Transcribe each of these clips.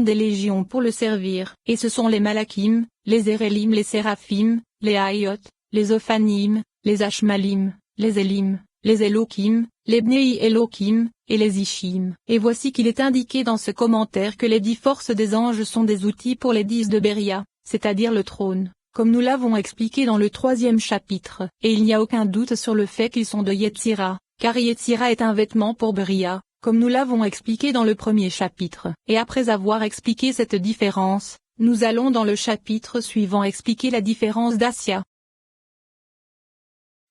donne des légions pour le servir. Et ce sont les Malakim, les Érélim, les Séraphim, les Haïot, les Ophanim, les Ashmalim, les Élim, les Elokim, les Bnei Elokim, et les Ishim. Et voici qu'il est indiqué dans ce commentaire que les 10 forces des anges sont des outils pour les 10 de Béria, c'est-à-dire le trône, comme nous l'avons expliqué dans le 3e chapitre. Et il n'y a aucun doute sur le fait qu'ils sont de Yetzira, car Yetzira est un vêtement pour Béria, comme nous l'avons expliqué dans le 1er chapitre. Et après avoir expliqué cette différence, nous allons dans le chapitre suivant expliquer la différence d'Assia.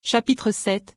Chapitre 7.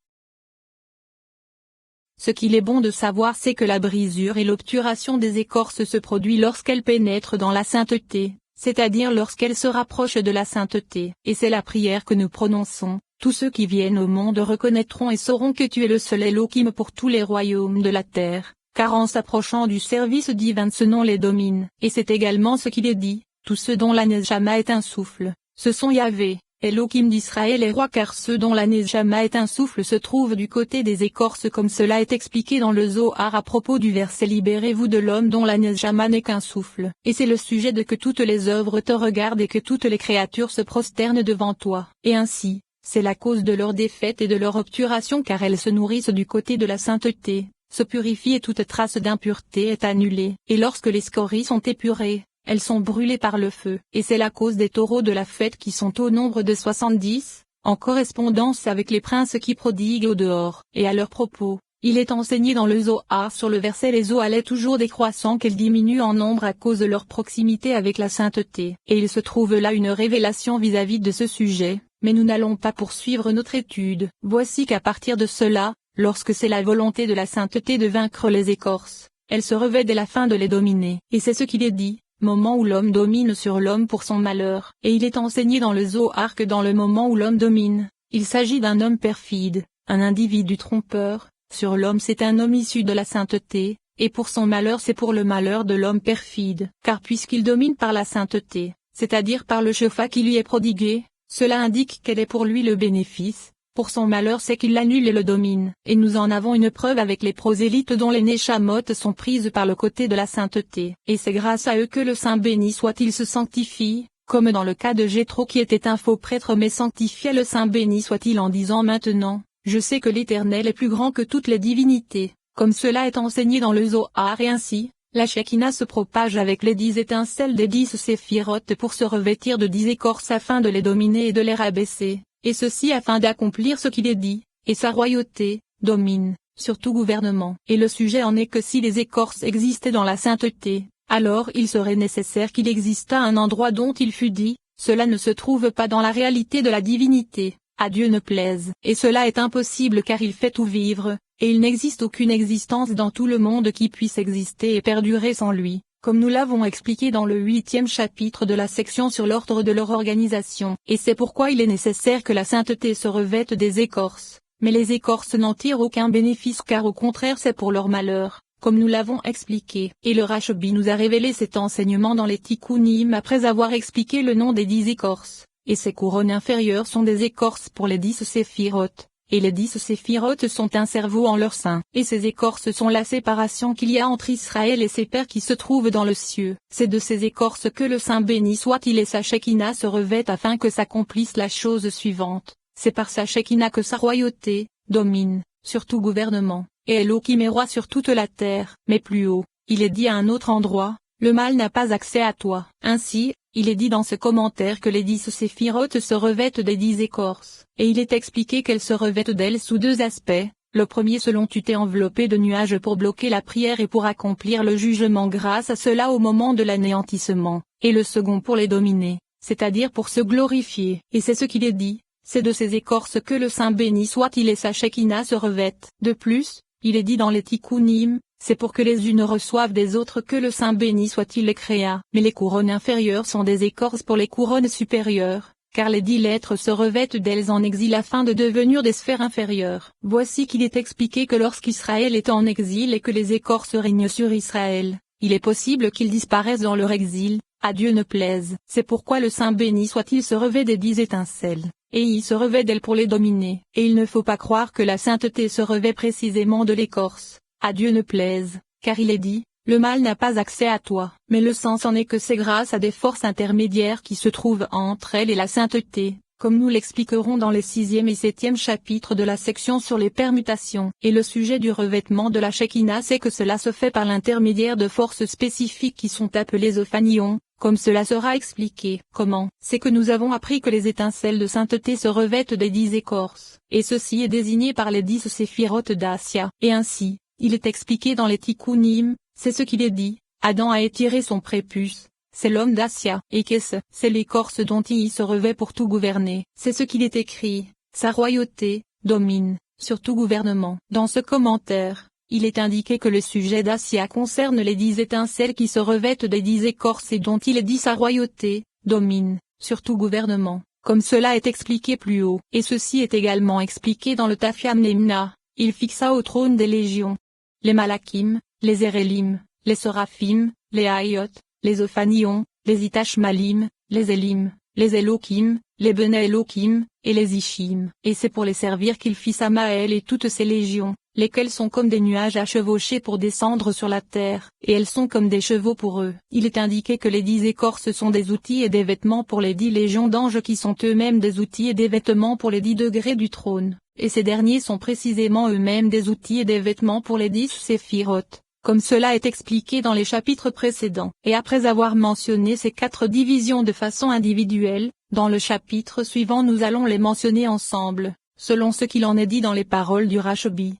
Ce qu'il est bon de savoir, c'est que la brisure et l'obturation des écorces se produit lorsqu'elles pénètrent dans la sainteté, c'est-à-dire lorsqu'elles se rapprochent de la sainteté. Et c'est la prière que nous prononçons. Tous ceux qui viennent au monde reconnaîtront et sauront que tu es le seul Elohim pour tous les royaumes de la terre, car en s'approchant du service divin ce nom les domine. Et c'est également ce qu'il est dit, tous ceux dont la Neshama est un souffle, ce sont Yahvé, Elohim d'Israël et roi, car ceux dont la Neshama est un souffle se trouvent du côté des écorces, comme cela est expliqué dans le Zohar à propos du verset libérez-vous de l'homme dont la Neshama n'est qu'un souffle. Et c'est le sujet de que toutes les œuvres te regardent et que toutes les créatures se prosternent devant toi. Et ainsi, c'est la cause de leur défaite et de leur obturation, car elles se nourrissent du côté de la sainteté, se purifient et toute trace d'impureté est annulée. Et lorsque les scories sont épurées, elles sont brûlées par le feu. Et c'est la cause des taureaux de la fête qui sont au nombre de 70, en correspondance avec les princes qui prodiguent au dehors. Et à leur propos, il est enseigné dans le Zohar sur le verset les eaux allaient toujours décroissant qu'elles diminuent en nombre à cause de leur proximité avec la sainteté. Et il se trouve là une révélation vis-à-vis de ce sujet, mais nous n'allons pas poursuivre notre étude. Voici qu'à partir de cela, lorsque c'est la volonté de la sainteté de vaincre les écorces, elle se revêt dès la fin de les dominer. Et c'est ce qu'il est dit, moment où l'homme domine sur l'homme pour son malheur. Et il est enseigné dans le Zohar que dans le moment où l'homme domine, il s'agit d'un homme perfide, un individu trompeur. Sur l'homme c'est un homme issu de la sainteté, et pour son malheur c'est pour le malheur de l'homme perfide. Car puisqu'il domine par la sainteté, c'est-à-dire par le chefa qui lui est prodigué, cela indique quel est pour lui le bénéfice. Pour son malheur c'est qu'il l'annule et le domine. Et nous en avons une preuve avec les prosélytes dont les Neshamot sont prises par le côté de la sainteté. Et c'est grâce à eux que le Saint béni soit-il se sanctifie, comme dans le cas de Jéthro qui était un faux prêtre mais sanctifiait le Saint béni soit-il en disant maintenant, je sais que l'Éternel est plus grand que toutes les divinités, comme cela est enseigné dans le Zohar. Et ainsi, la Shekinah se propage avec les 10 étincelles des 10 séphirotes pour se revêtir de 10 écorces afin de les dominer et de les rabaisser. Et ceci afin d'accomplir ce qu'il est dit, et sa royauté, domine, sur tout gouvernement. Et le sujet en est que si les écorces existaient dans la sainteté, alors il serait nécessaire qu'il existât un endroit dont il fût dit, cela ne se trouve pas dans la réalité de la divinité, à Dieu ne plaise. Et cela est impossible car il fait tout vivre, et il n'existe aucune existence dans tout le monde qui puisse exister et perdurer sans lui. Comme nous l'avons expliqué dans le 8e chapitre de la section sur l'ordre de leur organisation. Et c'est pourquoi il est nécessaire que la sainteté se revête des écorces. Mais les écorces n'en tirent aucun bénéfice car au contraire c'est pour leur malheur, comme nous l'avons expliqué. Et le Rashbi nous a révélé cet enseignement dans les Tikkunim après avoir expliqué le nom des 10 écorces. Et ces couronnes inférieures sont des écorces pour les 10 séphirotes. Et les 10 séphirotes sont un cerveau en leur sein. Et ces écorces sont la séparation qu'il y a entre Israël et ses pères qui se trouvent dans le cieux. C'est de ces écorces que le Saint béni soit-il et sa Shekinah se revêtent afin que s'accomplisse la chose suivante. C'est par sa Shekinah que sa royauté domine, sur tout gouvernement, et Elohim est roi sur toute la terre. Mais plus haut, il est dit à un autre endroit, le mal n'a pas accès à toi. Ainsi, il est dit dans ce commentaire que les 10 séphirotes se revêtent des 10 écorces, et il est expliqué qu'elles se revêtent d'elles sous 2 aspects. Le premier selon tu t'es enveloppé de nuages pour bloquer la prière et pour accomplir le jugement grâce à cela au moment de l'anéantissement, et le second pour les dominer, c'est-à-dire pour se glorifier. Et c'est ce qu'il est dit, c'est de ces écorces que le Saint béni soit-il et sa Shekinah se revêtent. De plus, il est dit dans les Tikkunim, c'est pour que les unes reçoivent des autres que le Saint béni soit-il les créa. Mais les couronnes inférieures sont des écorces pour les couronnes supérieures, car les 10 lettres se revêtent d'elles en exil afin de devenir des sphères inférieures. Voici qu'il est expliqué que lorsqu'Israël est en exil et que les écorces règnent sur Israël, il est possible qu'ils disparaissent dans leur exil, à Dieu ne plaise. C'est pourquoi le Saint béni soit-il se revêt des 10 étincelles, et il se revêt d'elles pour les dominer. Et il ne faut pas croire que la sainteté se revêt précisément de l'écorce. À Dieu ne plaise, car il est dit, le mal n'a pas accès à toi. Mais le sens en est que c'est grâce à des forces intermédiaires qui se trouvent entre elles et la sainteté, comme nous l'expliquerons dans les 6e et 7e chapitres de la section sur les permutations. Et le sujet du revêtement de la Shekinah, c'est que cela se fait par l'intermédiaire de forces spécifiques qui sont appelées ophanions, comme cela sera expliqué. Comment? C'est que nous avons appris que les étincelles de sainteté se revêtent des 10 écorces, et ceci est désigné par les 10 séphirotes d'Assia. Et ainsi, il est expliqué dans les Tikkunim, c'est ce qu'il est dit, Adam a étiré son prépuce. C'est l'homme d'Assia, et qu'est-ce? C'est l'écorce dont il se revêt pour tout gouverner. C'est ce qu'il est écrit, sa royauté domine sur tout gouvernement. Dans ce commentaire, il est indiqué que le sujet d'Assia concerne les 10 étincelles qui se revêtent des 10 écorces et dont il est dit sa royauté domine sur tout gouvernement, comme cela est expliqué plus haut. Et ceci est également expliqué dans le Tafiam Nemna, il fixa au trône des légions les Malakim, les Érélim, les Séraphim, les Hayot, les Ophanions, les Itashmalim, les Elim, les Elohim, les Bene Elohim, et les Ishim. Et c'est pour les servir qu'il fit Samaël et toutes ses légions, lesquelles sont comme des nuages à chevaucher pour descendre sur la terre, et elles sont comme des chevaux pour eux. Il est indiqué que les 10 écorces sont des outils et des vêtements pour les 10 légions d'anges qui sont eux-mêmes des outils et des vêtements pour les 10 degrés du trône, et ces derniers sont précisément eux-mêmes des outils et des vêtements pour les 10 séphirotes, comme cela est expliqué dans les chapitres précédents. Et après avoir mentionné ces 4 divisions de façon individuelle, dans le chapitre suivant nous allons les mentionner ensemble, selon ce qu'il en est dit dans les paroles du Rashbi.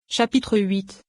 Chapitre 8.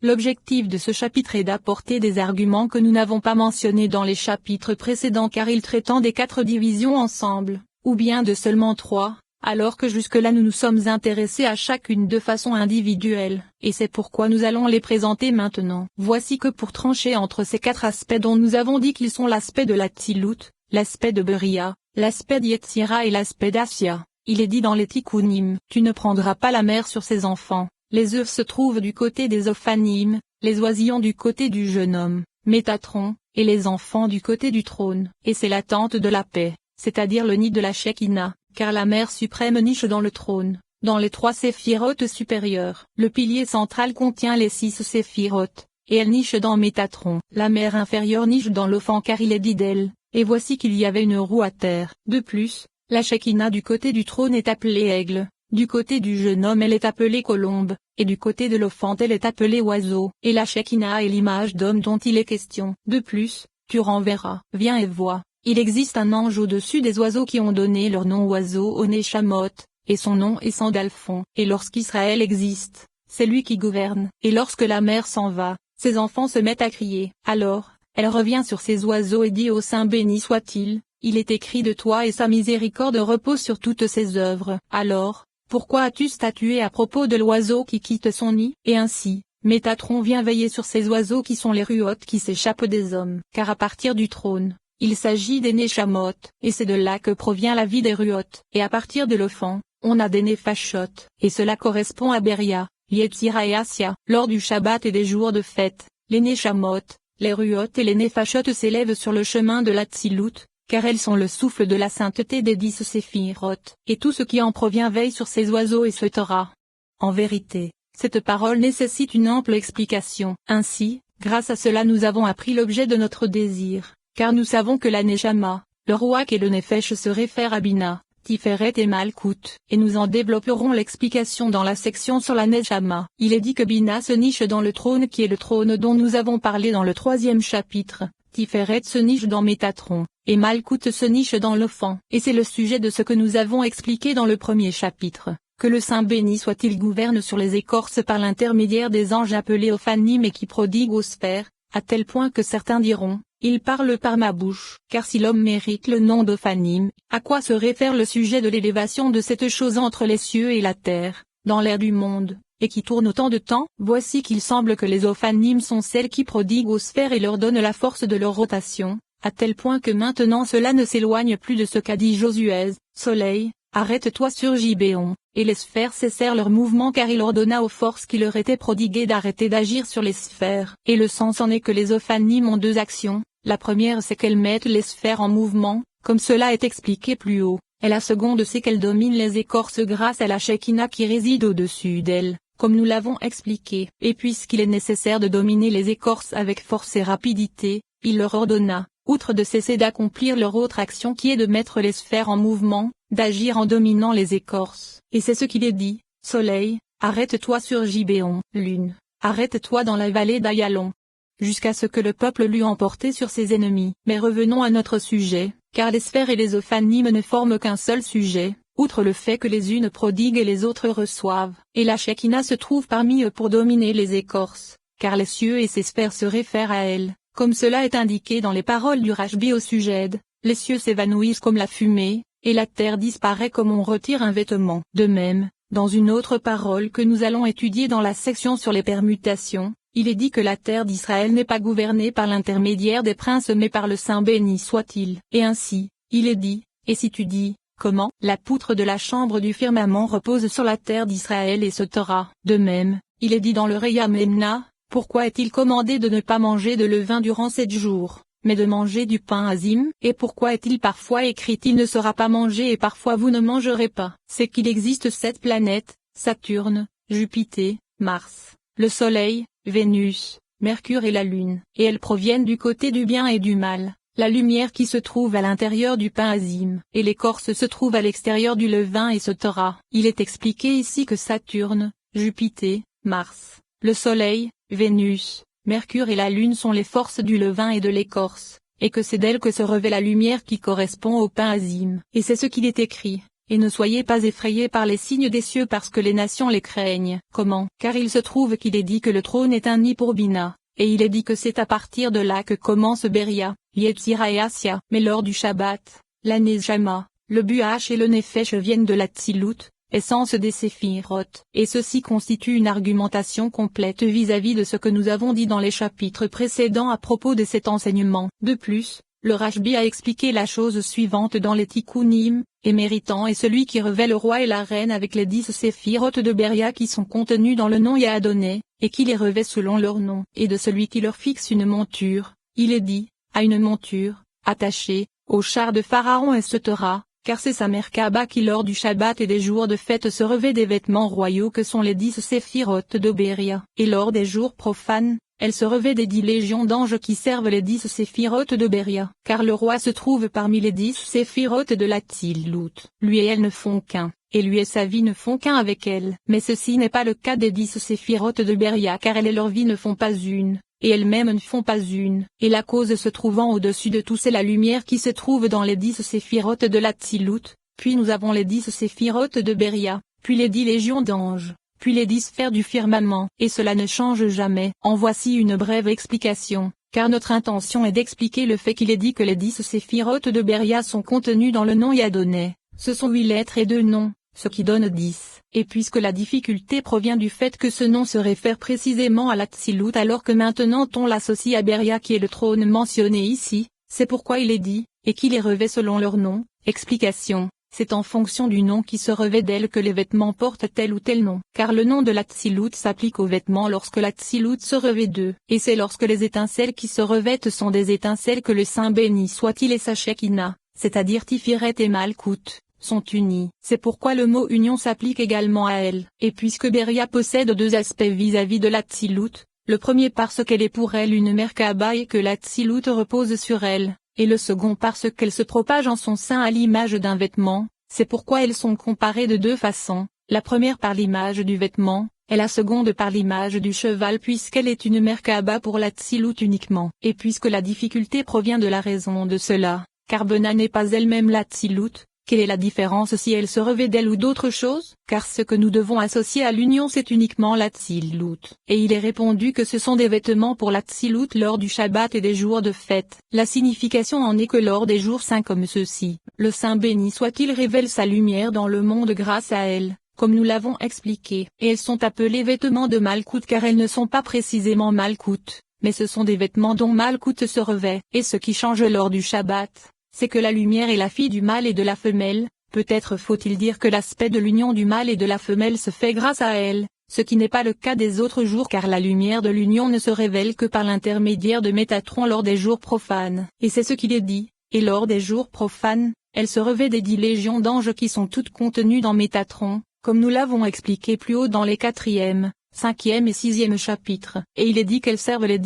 L'objectif de ce chapitre est d'apporter des arguments que nous n'avons pas mentionnés dans les chapitres précédents car ils traitent des 4 divisions ensemble, ou bien de seulement 3. Alors que jusque-là nous nous sommes intéressés à chacune de façon individuelle, et c'est pourquoi nous allons les présenter maintenant. Voici que pour trancher entre ces 4 aspects dont nous avons dit qu'ils sont l'aspect de la Tzilut, l'aspect de Beria, l'aspect d'Yetzira et l'aspect d'Assia, il est dit dans les Tikkunim, tu ne prendras pas la mer sur ses enfants, les œufs se trouvent du côté des Ophanim, les oisillons du côté du jeune homme, Métatron, et les enfants du côté du trône, et c'est la tente de la paix, c'est-à-dire le nid de la Shekinah. Car la mère suprême niche dans le trône, dans les 3 séphirotes supérieures. Le pilier central contient les 6 séphirotes, et elle niche dans Métatron. La mère inférieure niche dans l'Ophan car il est dit d'elle, et voici qu'il y avait une roue à terre. De plus, la Shekinah du côté du trône est appelée aigle, du côté du jeune homme elle est appelée colombe, et du côté de l'Ophan elle est appelée oiseau. Et la Shekinah est l'image d'homme dont il est question. De plus, tu renverras, viens et vois. Il existe un ange au-dessus des oiseaux qui ont donné leur nom oiseau au Neshamot, et son nom est Sandalphon. Et lorsqu'Israël existe, c'est lui qui gouverne. Et lorsque la mère s'en va, ses enfants se mettent à crier. Alors, elle revient sur ses oiseaux et dit au Saint béni soit-il, il est écrit de toi et sa miséricorde repose sur toutes ses œuvres. Alors, pourquoi as-tu statué à propos de l'oiseau qui quitte son nid? Et ainsi, Métatron vient veiller sur ces oiseaux qui sont les ruotes qui s'échappent des hommes. Car à partir du trône, il s'agit des Neshamot, et c'est de là que provient la vie des ruotes. Et à partir de l'Ophan, on a des Nefashot, et cela correspond à Beria, Yetzira et Assia. Lors du Shabbat et des jours de fête, les Neshamot, les ruotes et les Nefashot s'élèvent sur le chemin de la Tzilut, car elles sont le souffle de la sainteté des 10 séphirotes, et tout ce qui en provient veille sur ces oiseaux et se taira. En vérité, cette parole nécessite une ample explication. Ainsi, grâce à cela nous avons appris l'objet de notre désir. Car nous savons que la Neshama, le Rouak et le Nefesh se réfèrent à Bina, Tiferet et Malkout, et nous en développerons l'explication dans la section sur la Neshama. Il est dit que Bina se niche dans le trône qui est le trône dont nous avons parlé dans le 3e chapitre, Tiferet se niche dans Métatron, et Malkout se niche dans l'Ophan. Et c'est le sujet de ce que nous avons expliqué dans le 1er chapitre, que le Saint béni soit-il gouverne sur les écorces par l'intermédiaire des anges appelés Ophanim et qui prodiguent aux sphères, à tel point que certains diront, il parle par ma bouche. Car si l'homme mérite le nom d'Ophanim, à quoi se réfère le sujet de l'élévation de cette chose entre les cieux et la terre, dans l'air du monde, et qui tourne autant de temps? Voici qu'il semble que les Ophanim sont celles qui prodiguent aux sphères et leur donnent la force de leur rotation, à tel point que maintenant cela ne s'éloigne plus de ce qu'a dit Josué, Soleil, arrête-toi sur Gibéon, et les sphères cessèrent leur mouvement car il ordonna aux forces qui leur étaient prodiguées d'arrêter d'agir sur les sphères. Et le sens en est que les Ophanim ont 2 actions. La première c'est qu'elles mettent les sphères en mouvement, comme cela est expliqué plus haut, et la seconde c'est qu'elles dominent les écorces grâce à la Shekinah qui réside au-dessus d'elles, comme nous l'avons expliqué. Et puisqu'il est nécessaire de dominer les écorces avec force et rapidité, il leur ordonna, outre de cesser d'accomplir leur autre action qui est de mettre les sphères en mouvement, d'agir en dominant les écorces. Et c'est ce qu'il est dit, Soleil, arrête-toi sur Gibéon, Lune, arrête-toi dans la vallée d'Ayalon. Jusqu'à ce que le peuple l'eût emporté sur ses ennemis. Mais revenons à notre sujet, car les sphères et les ophanimes ne forment qu'un seul sujet, outre le fait que les unes prodiguent et les autres reçoivent. Et la Shekinah se trouve parmi eux pour dominer les écorces, car les cieux et ses sphères se réfèrent à elle. Comme cela est indiqué dans les paroles du Rashbi au sujet, les cieux s'évanouissent comme la fumée, et la terre disparaît comme on retire un vêtement. De même, dans une autre parole que nous allons étudier dans la section sur les permutations, il est dit que la terre d'Israël n'est pas gouvernée par l'intermédiaire des princes mais par le Saint béni soit-il. Et ainsi, il est dit, et si tu dis, comment, la poutre de la chambre du firmament repose sur la terre d'Israël et se taira. De même, il est dit dans le Reya Memna, pourquoi est-il commandé de ne pas manger de levain durant 7 jours, mais de manger du pain azim? Et pourquoi est-il parfois écrit il ne sera pas mangé et parfois vous ne mangerez pas? C'est qu'il existe 7 planètes, Saturne, Jupiter, Mars, le Soleil, Vénus, Mercure et la Lune, et elles proviennent du côté du bien et du mal. La lumière qui se trouve à l'intérieur du pain azim, et l'écorce se trouve à l'extérieur du levain et se taira. Il est expliqué ici que Saturne, Jupiter, Mars, le Soleil, Vénus, Mercure et la Lune sont les forces du levain et de l'écorce, et que c'est d'elles que se revêt la lumière qui correspond au pain azim. Et c'est ce qu'il est écrit. Et ne soyez pas effrayés par les signes des cieux parce que les nations les craignent. Comment? Car il se trouve qu'il est dit que le trône est un nid pour Bina, et il est dit que c'est à partir de là que commence Beria, Yetzira et Assia. Mais lors du Shabbat, la Nejama, le Buach et le Nefesh viennent de la Tzilut, essence des Séphiroth. Et ceci constitue une argumentation complète vis-à-vis de ce que nous avons dit dans les chapitres précédents à propos de cet enseignement. De plus, le Rashbi a expliqué la chose suivante dans les Tikkunim, et méritant est celui qui revêt le roi et la reine avec les 10 séphiroth de Beria qui sont contenus dans le nom Yahadonné, et qui les revêt selon leur nom. Et de celui qui leur fixe une monture, il est dit, à une monture, attachée, au char de Pharaon et Setera, car c'est sa mère Kaba qui lors du Shabbat et des jours de fête se revêt des vêtements royaux que sont les 10 séphiroth de Beria. Et lors des jours profanes, elle se revêt des 10 légions d'anges qui servent les 10 séphiroth de Beria. Car le roi se trouve parmi les 10 séphiroth de la Tzilut. Lui et elle ne font qu'un, et lui et sa vie ne font qu'un avec elle. Mais ceci n'est pas le cas des 10 séphiroth de Beria car elle et leur vie ne font pas une, et elles-mêmes ne font pas une. Et la cause se trouvant au-dessus de tout c'est la lumière qui se trouve dans les 10 séphiroth de la Tzilut, puis nous avons les 10 séphiroth de Beria, puis les 10 légions d'anges, puis les 10 sphères du firmament, et cela ne change jamais. En voici une brève explication, car notre intention est d'expliquer le fait qu'il est dit que les 10 séphiroth de Beria sont contenus dans le nom Yahadonné. Ce sont 8 lettres et 2 noms, ce qui donne 10. Et puisque la difficulté provient du fait que ce nom se réfère précisément à la Tzilut alors que maintenant on l'associe à Beria qui est le trône mentionné ici, c'est pourquoi il est dit, et qui les revêt selon leur nom. Explication. C'est en fonction du nom qui se revêt d'elle que les vêtements portent tel ou tel nom. Car le nom de la Tzilut s'applique aux vêtements lorsque la Tzilut se revêt d'eux. Et c'est lorsque les étincelles qui se revêtent sont des étincelles que le Saint béni soit-il et sa Shekinah, c'est-à-dire Tiferet et Malkout, sont unis. C'est pourquoi le mot union s'applique également à elle. Et puisque Beria possède 2 aspects vis-à-vis de la Tzilut, le premier parce qu'elle est pour elle une Merkaba et que la Tzilut repose sur elle, et le second parce qu'elle se propage en son sein à l'image d'un vêtement, c'est pourquoi elles sont comparées de 2 façons, la première par l'image du vêtement, et la seconde par l'image du cheval puisqu'elle est une Merkaba pour la Tzilut uniquement. Et puisque la difficulté provient de la raison de cela, car Bena n'est pas elle-même la Tzilut, quelle est la différence si elle se revêt d'elle ou d'autre chose? Car ce que nous devons associer à l'union c'est uniquement la Tzilut. Et il est répondu que ce sont des vêtements pour la Tzilut lors du Shabbat et des jours de fête. La signification en est que lors des jours saints comme ceux-ci, le Saint béni soit-il révèle sa lumière dans le monde grâce à elle, comme nous l'avons expliqué. Et elles sont appelées vêtements de Malkout car elles ne sont pas précisément Malkout, mais ce sont des vêtements dont Malkout se revêt. Et ce qui change lors du Shabbat, c'est que la lumière est la fille du mâle et de la femelle, peut-être faut-il dire que l'aspect de l'union du mâle et de la femelle se fait grâce à elle, ce qui n'est pas le cas des autres jours car la lumière de l'union ne se révèle que par l'intermédiaire de Métatron lors des jours profanes. Et c'est ce qu'il est dit, et lors des jours profanes, elle se revêt des 10 légions d'anges qui sont toutes contenues dans Métatron, comme nous l'avons expliqué plus haut dans les 4e, 5e et 6e chapitres, et il est dit qu'elles servent les